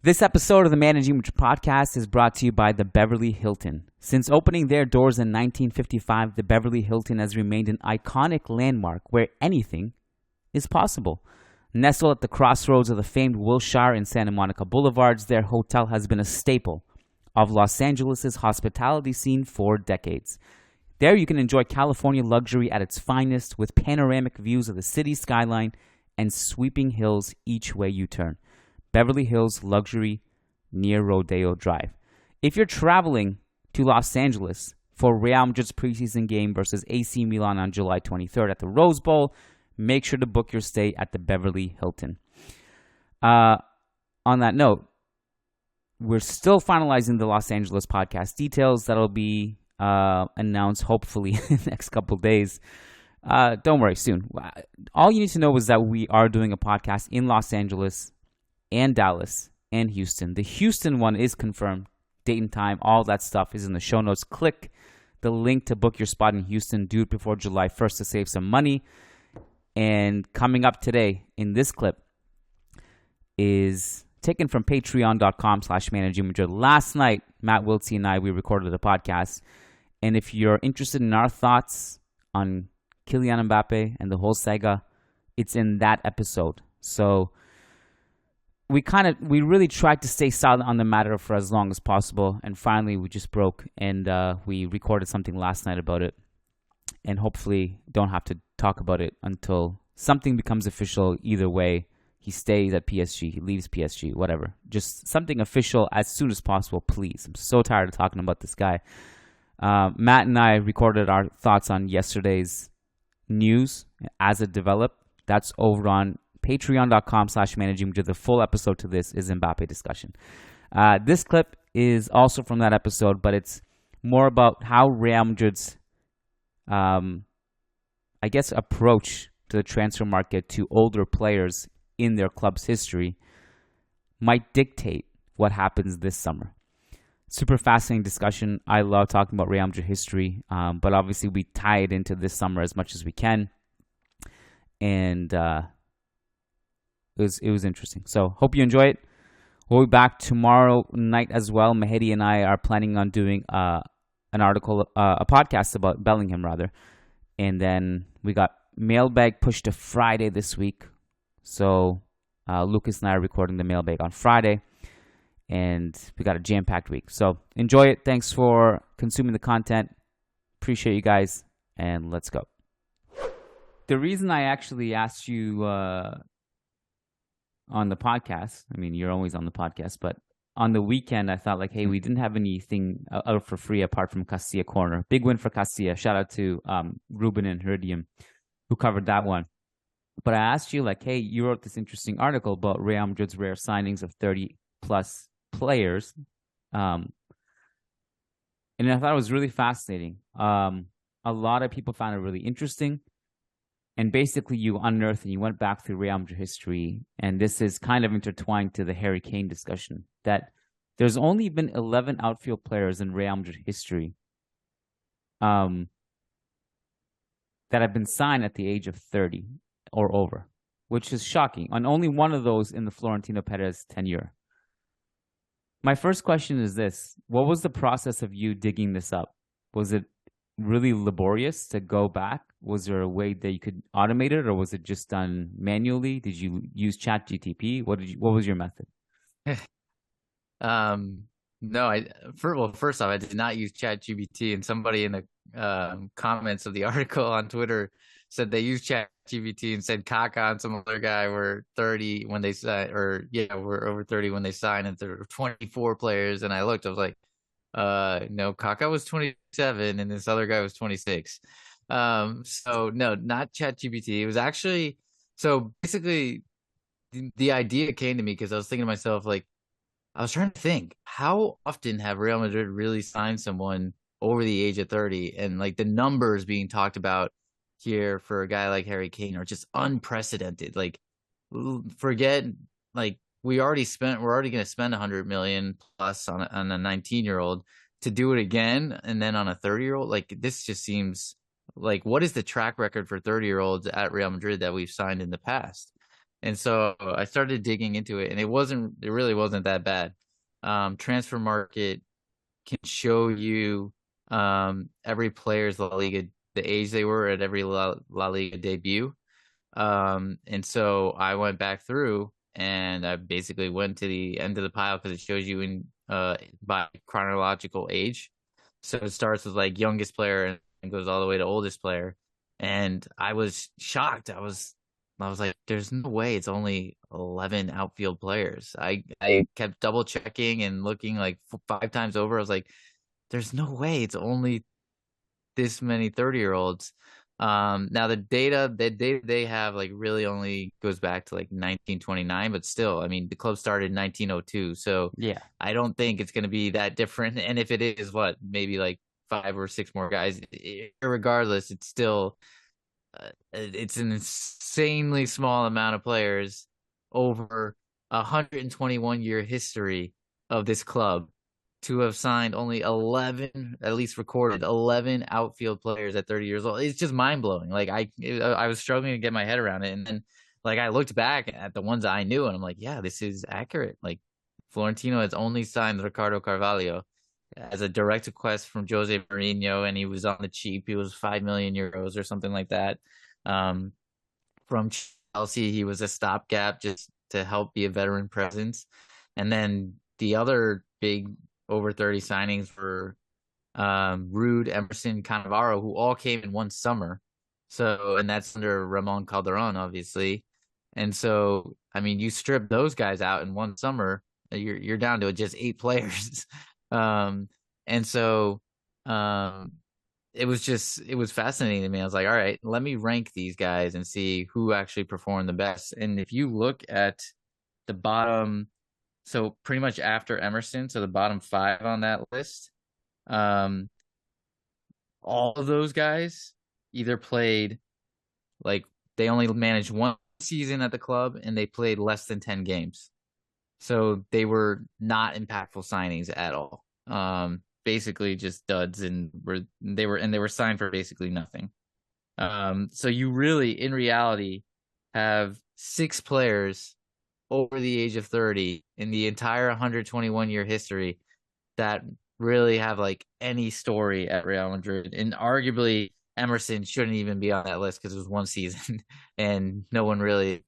This episode of the Managing Madrid podcast is brought to you by the Beverly Hilton. Since opening their doors in 1955, the Beverly Hilton has remained an iconic landmark where anything is possible. Nestled at the crossroads of the famed Wilshire and Santa Monica Boulevards, their hotel has been a staple of Los Angeles' hospitality scene for decades. There you can enjoy California luxury at its finest with panoramic views of the city skyline and sweeping hills each way you turn. Beverly Hills Luxury near Rodeo Drive. If you're traveling to Los Angeles for Real Madrid's preseason game versus AC Milan on July 23rd at the Rose Bowl, make sure to book your stay at the Beverly Hilton. On that note, we're still finalizing the Los Angeles podcast details. That'll be announced hopefully in the next couple of days. Don't worry, soon. All you need to know is that we are doing a podcast in Los Angeles and Dallas and Houston. The Houston one is confirmed. Date and time, all that stuff is in the show notes. Click the link to book your spot in Houston. Do it before July 1st to save some money. And coming up today in this clip is taken from patreon.com/managingmadrid. Last night, Matt Wiltse and I, we recorded a podcast. And if you're interested in our thoughts on Kiyan Mbappe and the whole saga, it's in that episode. So we really tried to stay silent on the matter for as long as possible, and finally we just broke, and we recorded something last night about it, and hopefully don't have to talk about it until something becomes official. Either way, he stays at PSG, he leaves PSG, whatever. Just something official as soon as possible, please. I'm so tired of talking about this guy. Matt and I recorded our thoughts on yesterday's news as it developed. That's over on patreon.com/managingmadrid. The full episode to this is Mbappe discussion. This clip is also from that episode, but it's more about how Real Madrid's, approach to the transfer market to older players in their club's history might dictate what happens this summer. Super fascinating discussion. I love talking about Real Madrid history, but obviously we tie it into this summer as much as we can. And it was interesting. So hope you enjoy it. We'll be back tomorrow night as well. Mehdi and I are planning on doing a podcast about Bellingham rather. And then we got mailbag pushed to Friday this week. So Lucas and I are recording the mailbag on Friday. And we got a jam-packed week. So enjoy it. Thanks for consuming the content. Appreciate you guys. And let's go. The reason I actually asked you on the podcast, I mean, you're always on the podcast, but on the weekend, I thought like, hey, we didn't have anything out for free apart from Castilla Corner. Big win for Castilla. Shout out to Ruben and Heridium who covered that one. But I asked you like, hey, you wrote this interesting article about Real Madrid's rare signings of 30-plus players. And I thought it was really fascinating. A lot of people found it really interesting. And basically, you unearthed and you went back through Real Madrid history, and this is kind of intertwined to the Harry Kane discussion, that there's only been 11 outfield players in Real Madrid history that have been signed at the age of 30 or over, which is shocking. And only one of those in the Florentino Perez tenure. My first question is this. What was the process of you digging this up? Was it really laborious to go back? Was there a way that you could automate it, or was it just done manually? Did you use ChatGPT? What was your method? No, first off, I did not use ChatGPT, and somebody in the comments of the article on Twitter said they used ChatGPT and said Kaká and some other guy were 30 when they signed, were over 30 when they signed, and there were 24 players. And I looked, I was like, no, Kaká was 27 and this other guy was 26. So no, not ChatGPT. It was actually, so basically the idea came to me because I was thinking to myself, like, I was trying to think, how often have Real Madrid really signed someone over the age of 30? And like the numbers being talked about here for a guy like Harry Kane are just unprecedented. Like, forget, like, we're already going to spend 100 million plus on a 19-year-old to do it again. And then on a 30-year-old, like, this just seems like, what is the track record for 30-year-olds at Real Madrid that we've signed in the past? And so I started digging into it, and it really wasn't that bad. Transfer market can show you every player's La Liga, the age they were at every La Liga debut. And so I went back through and I basically went to the end of the pile because it shows you in by chronological age. So it starts with like youngest player and goes all the way to oldest player. And I was shocked. I was like, there's no way it's only 11 outfield players. I kept double checking and looking like 5 times over. I was like, there's no way it's only this many 30-year-olds. Now the data they have like really only goes back to like 1929, but still, I mean, the club started in 1902, so Yeah. I don't think it's going to be that different. And if it is, what, maybe like 5 or 6 more guys. Regardless, it's still it's an insanely small amount of players over a 121-year history of this club to have signed only 11, at least recorded 11 outfield players at 30 years old. It's just mind blowing. Like I was struggling to get my head around it. And then like I looked back at the ones I knew and I'm like, yeah, this is accurate. Like Florentino has only signed Ricardo Carvalho as a direct request from Jose Mourinho, and he was on the cheap. He was 5 million euros or something like that. Um, from Chelsea, he was a stopgap just to help be a veteran presence. And then the other big over 30 signings were Rude, Emerson, Cannavaro, who all came in one summer. So, and that's under Ramon Calderon, obviously. And so, I mean, you strip those guys out in one summer, you're down to just 8 players. And so, um, it was fascinating to me. I was like, all right, let me rank these guys and see who actually performed the best. And if you look at the bottom, so pretty much after Emerson, so the bottom 5 on that list, um, all of those guys either played like they only managed one season at the club and they played less than 10 games. So they were not impactful signings at all. Basically just duds, and they were signed for basically nothing. So you really, in reality, have 6 players over the age of 30 in the entire 121-year history that really have like any story at Real Madrid. And arguably Emerson shouldn't even be on that list because it was one season and no one really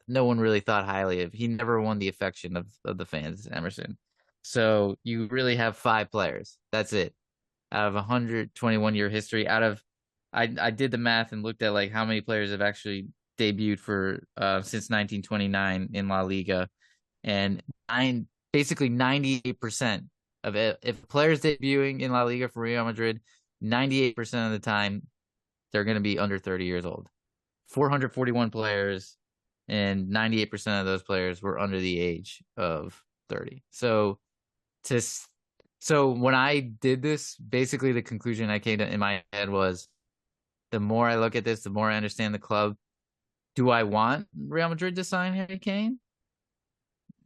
thought highly of. He never won the affection of the fans, Emerson. So you really have 5 players. That's it. Out of 121-year history, I did the math and looked at like how many players have actually debuted for since 1929 in La Liga, and basically 98% of it, if players debuting in La Liga for Real Madrid, 98% of the time they're going to be under 30 years old. 441 players, and 98% of those players were under the age of 30. So when I did this, basically the conclusion I came to in my head was, the more I look at this, the more I understand the club. Do I want Real Madrid to sign Harry Kane?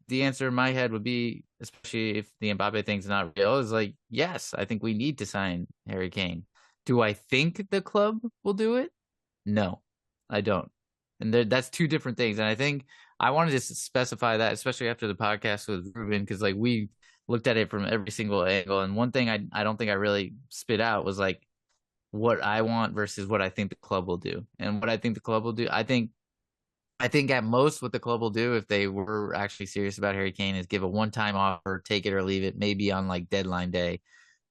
The answer in my head would be, especially if the Mbappe thing's not real, is like, yes, I think we need to sign Harry Kane. Do I think the club will do it? No, I don't. And that's 2 different things. And I think I wanted to specify that, especially after the podcast with Ruben, because like we looked at it from every single angle. And one thing I don't think I really spit out was like what I want versus what I think the club will do. And what I think the club will do, I think at most what the club will do if they were actually serious about Harry Kane is give a one-time offer, take it or leave it, maybe on like deadline day,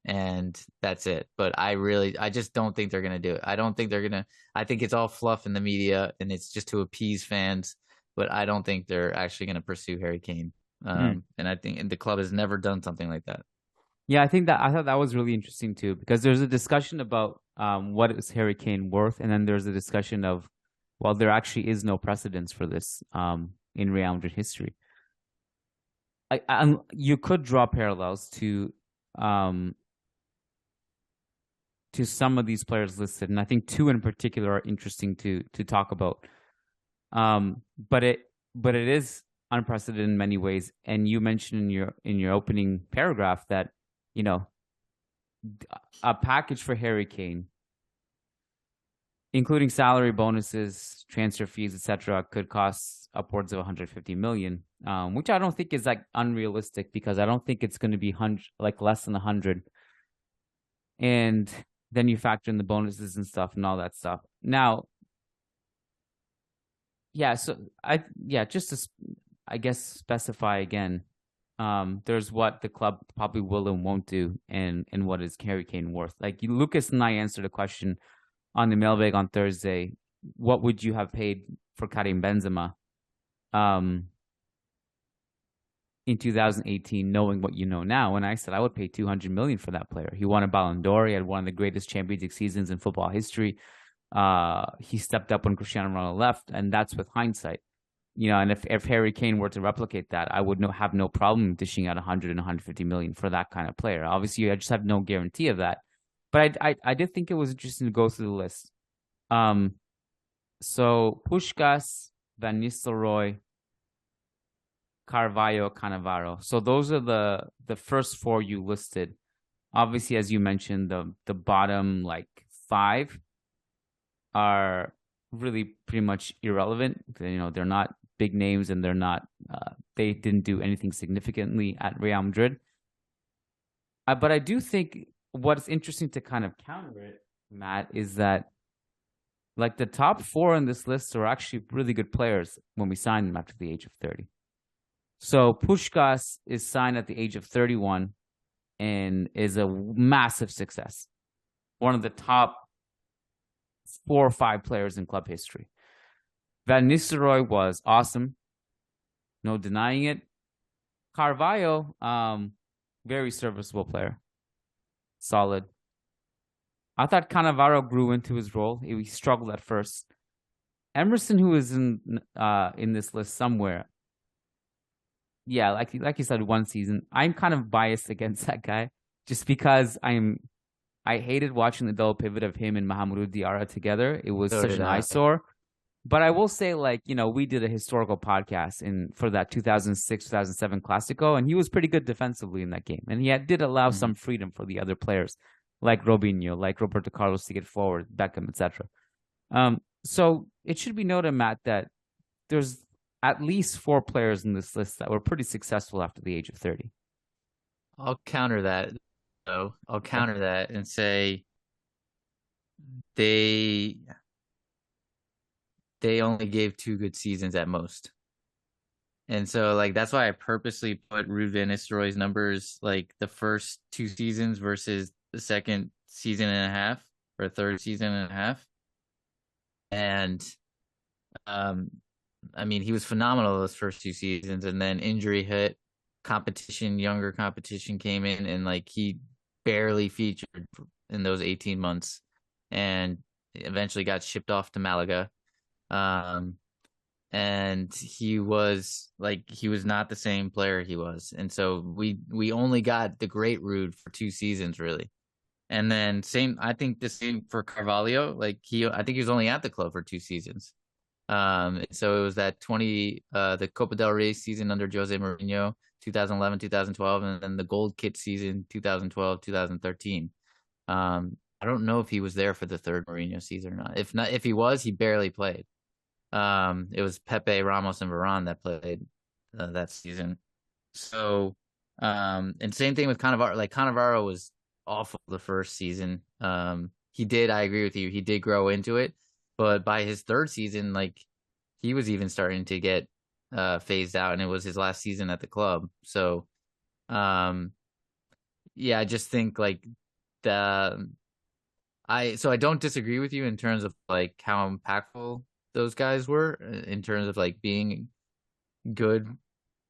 and that's it. But I just don't think they're gonna do it. I don't think they're gonna. I think it's all fluff in the media and it's just to appease fans. But I don't think they're actually gonna pursue Harry Kane. And I think the club has never done something like that. Yeah, I thought that was really interesting too, because there's a discussion about what is Harry Kane worth, and then there's a discussion of, well, there actually is no precedence for this in Real Madrid history. You could draw parallels to some of these players listed, and I think 2 in particular are interesting to talk about. But it is unprecedented in many ways, and you mentioned in your opening paragraph that, you know, a package for Harry Kane, including salary, bonuses, transfer fees, etc., could cost upwards of 150 million, which I don't think is like unrealistic because I don't think it's going to be like less than 100. And then you factor in the bonuses and stuff and all that stuff. Now, yeah, so just to I guess specify again, there's what the club probably will and won't do, and what is Harry Kane worth. Like Lucas and I answered a question on the mailbag on Thursday. What would you have paid for Karim Benzema in 2018, knowing what you know now? And I said I would pay 200 million for that player. He won a Ballon d'Or. He had one of the greatest Champions League seasons in football history. He stepped up when Cristiano Ronaldo left, and that's with hindsight. And if Harry Kane were to replicate that, I would have no problem dishing out 100 and 150 million for that kind of player. Obviously, I just have no guarantee of that. But I did think it was interesting to go through the list. So Puskás, Van Nistelrooy, Carvalho, Cannavaro. So those are the first four you listed. Obviously, as you mentioned, the bottom like five are really pretty much irrelevant. They're not big names, and they didn't do anything significantly at Real Madrid. But I do think what's interesting to kind of counter it, Matt, is that like the top four on this list are actually really good players when we signed them after the age of 30. So Puskás is signed at the age of 31 and is a massive success. One of the top 4 or 5 players in club history. Van Nistelrooy was awesome. No denying it. Carvalho, very serviceable player. Solid. I thought Cannavaro grew into his role. He struggled at first. Emerson, who is in this list somewhere. Yeah, like you said, one season. I'm kind of biased against that guy just because I hated watching the double pivot of him and Mahamadou Diarra together. It was such an eyesore. But I will say, we did a historical podcast for that 2006-2007 Clásico, and he was pretty good defensively in that game. And he did allow some freedom for the other players, like Robinho, like Roberto Carlos to get forward, Beckham, etc. So it should be noted, Matt, that there's at least 4 players in this list that were pretty successful after the age of 30. I'll counter that, though. I'll counter that and say they only gave 2 good seasons at most. And so, that's why I purposely put Ruud van Nistelrooy's numbers, the first 2 seasons versus the second season and a half or third season and a half. And, he was phenomenal those first 2 seasons, and then injury hit, younger competition came in, and, he barely featured in those 18 months and eventually got shipped off to Malaga. And he was not the same player he was. And so we only got the great Ruud for 2 seasons, really. And then I think the same for Carvalho. I think he was only at the club for 2 seasons. So it was that the Copa del Rey season under Jose Mourinho, 2011, 2012, and then the gold kit season, 2012, 2013. I don't know if he was there for the third Mourinho season or not. If he was, he barely played. It was Pepe, Ramos, and Varane that played that season. So, and same thing with Cannavaro. Cannavaro was awful the first season. I agree with you. He did grow into it, but by his third season, he was even starting to get phased out, and it was his last season at the club. So, I just think I don't disagree with you in terms of how impactful those guys were in terms of being good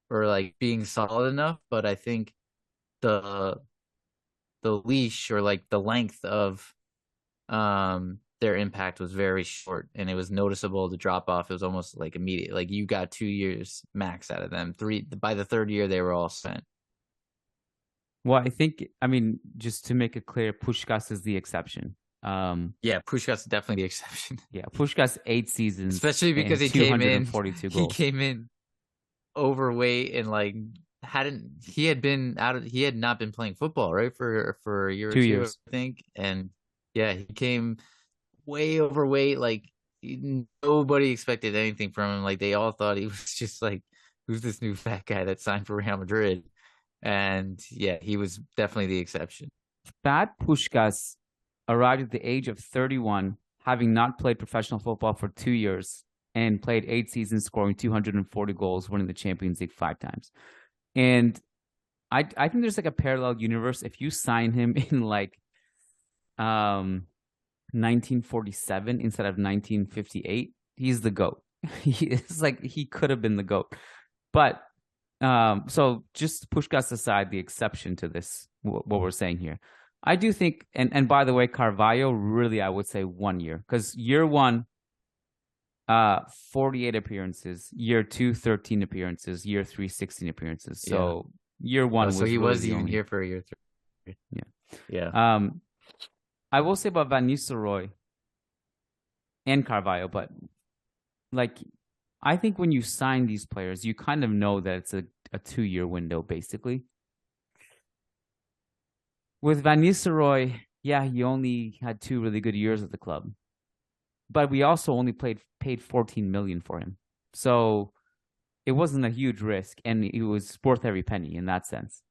or being solid enough, but I think the leash or the length of their impact was very short, and it was noticeable to drop off. It was almost immediate. You got 2 years max out of them. By the third year they were all spent. Well, just to make it clear, Puskás is the exception. Puskás is definitely the exception. Yeah, Puskás 8 seasons, especially because he came in 42 goals. He came in overweight and he had not been playing football, right, for a year or 2 years, I think. And he came way overweight. nobody expected anything from him. Like they all thought he was just like, who's this new fat guy that signed for Real Madrid? And yeah, he was definitely the exception. Fat Puskás arrived at the age of 31, having not played professional football for 2 years and played 8 seasons, scoring 240 goals, winning the Champions League 5 times. And I think there's like a parallel universe. If you sign him in like 1947 instead of 1958, he's the GOAT. He is like he could have been the GOAT. But so just Puskás aside, the exception to this, what we're saying here, I do think, and by the way, Carvalho really, I would say 1 year, because year one, 48 appearances, year two, 13 appearances, year three, 16 appearances. So year one so was he really was even here for year 3. Yeah. I will say about Van Nistelrooy and Carvalho, but like I think when you sign these players, you kind of know that it's a 2-year window, basically. With Van Nistelrooy, yeah, he only had 2 really good years at the club, but we also only paid 14 million for him, so it wasn't a huge risk, and it was worth every penny in that sense.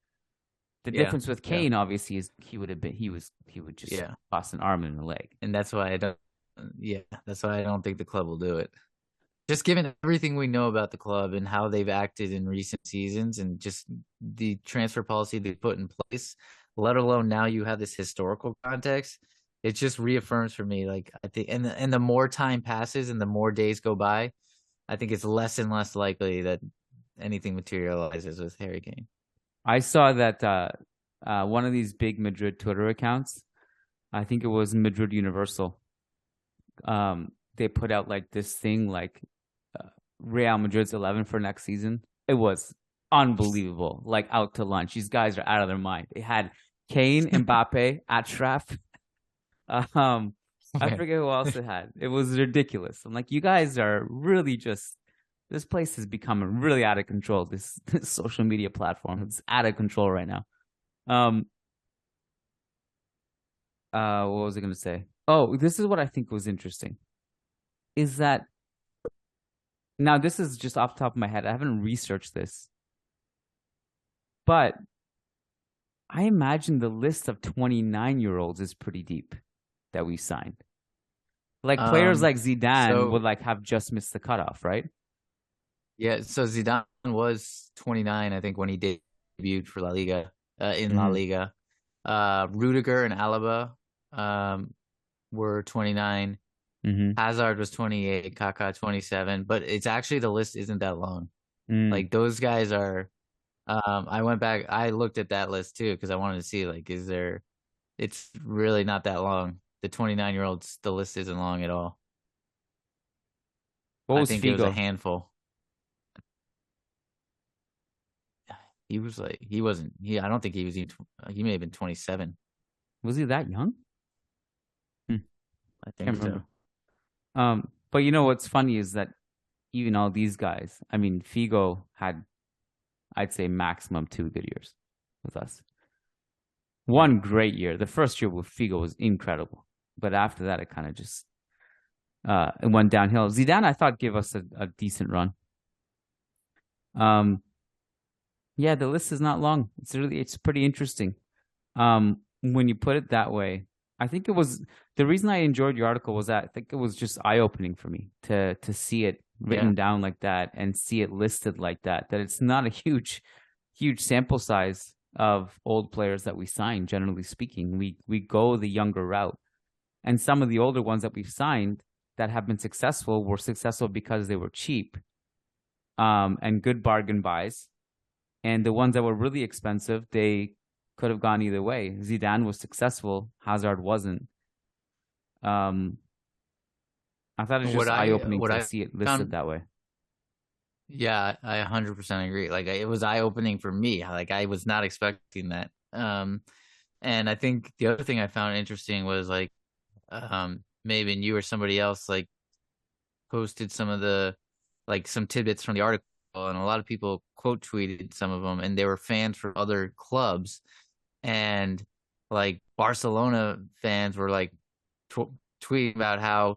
The difference with Kane, obviously, is he would just cost an arm and a leg, and that's why I don't. Yeah, that's why I don't think the club will do it. Just given everything we know about the club and how they've acted in recent seasons and just the transfer policy they put in place, let alone now you have this historical context, it just reaffirms for me, like, I think, and the more time passes and the more days go by, I think it's less and less likely that anything materializes with Harry Kane. I saw that one of these big Madrid Twitter accounts, I think it was Madrid Universal, they put out like this thing like Real Madrid's 11 for next season. It was unbelievable, like out to lunch. These guys are out of their mind. They had Kane, Mbappe, Achraf. I forget who else it had. It was ridiculous. I'm like, you guys are really just, this place has become really out of control. This social media platform, it's out of control right now. What was I going to say? Oh, this is what I think was interesting. Is that, now this is just off the top of my head. I haven't researched this, but I imagine the list of 29-year-olds is pretty deep that we signed. Like players like Zidane would like have just missed the cutoff, right? Yeah, so Zidane was 29, I think, when he debuted for La Liga, in La Liga. Rudiger and Alaba were 29. Hazard was 28, Kaká 27, but it's actually, the list isn't that long. Like those guys are, I went back, I looked at that list too, because I wanted to see, like, it's really not that long. The 29-year-olds, the list isn't long at all. I think Figo? It was a handful. He was like, I don't think he was even, he may have been 27. Was he that young? I think so. But you know what's funny is that even all these guys, I mean, Figo had, I'd say, maximum 2 good years with us. One great year. The first year with Figo was incredible, but after that, it kind of just it went downhill. Zidane, I thought, gave us a decent run. Yeah, the list is not long. It's pretty interesting. When you put it that way, I think it was, the reason I enjoyed your article was that I think it was just eye-opening for me to see it written down like that and see it listed like that, that it's not a huge sample size of old players that we sign, generally speaking. We go the younger route. And some of the older ones that we've signed that have been successful were successful because they were cheap and good bargain buys. And the ones that were really expensive, they could have gone either way. Zidane was successful, Hazard wasn't. I thought it was just eye-opening to see it listed that way. Yeah, I 100% agree. Like, it was eye-opening for me. Like, I was not expecting that. And I think the other thing I found interesting was, like, maybe you or somebody else, like, posted some of the, like, some tidbits from the article, and a lot of people quote tweeted some of them, and they were fans from other clubs. And, like, Barcelona fans were, like, tweeting about how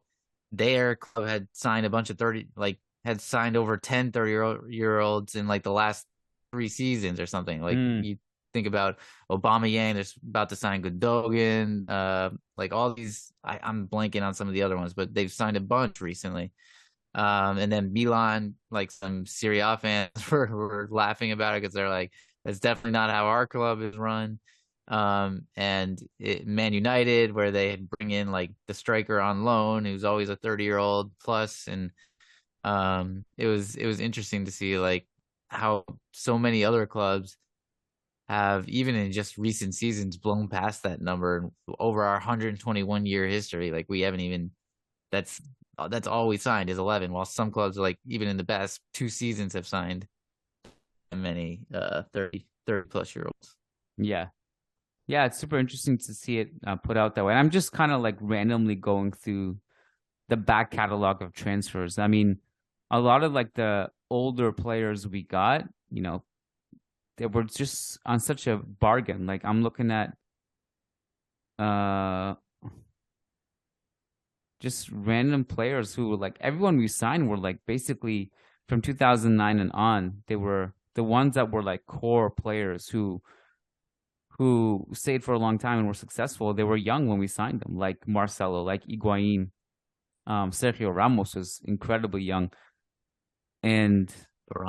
their club had signed a bunch of 30, like had signed over 10 year olds in like the last 3 seasons or something. Like Mm, you think about Aubameyang, they're about to sign Gundogan, like all these. I'm blanking on some of the other ones, but they've signed a bunch recently. And then Milan, like some Serie A fans were laughing about it because they're like, that's definitely not how our club is run. Man United, where they bring in like the striker on loan, who's always a 30-year-old plus, and it was interesting to see like how so many other clubs have, even in just recent seasons, blown past that number over our 121-year history. Like we haven't even that's that's all we signed is 11. While some clubs, like even in the best 2 seasons, have signed many 30 plus year olds. yeah. Yeah, it's super interesting to see it put out that way. And I'm just kind of like randomly going through the back catalog of transfers. I mean, a lot of like the older players we got, they were just on such a bargain. Like I'm looking at uh just random players who were like everyone we signed were like basically from 2009 and on. They were the ones that were like core players who stayed for a long time and were successful. They were young when we signed them, like Marcelo, like Higuain. Sergio Ramos was incredibly young, and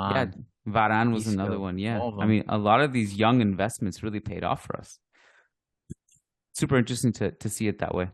yeah, Varane, Varane was another Isco, one. Yeah, all of I them. mean, a lot of these young investments really paid off for us. Super interesting to see it that way.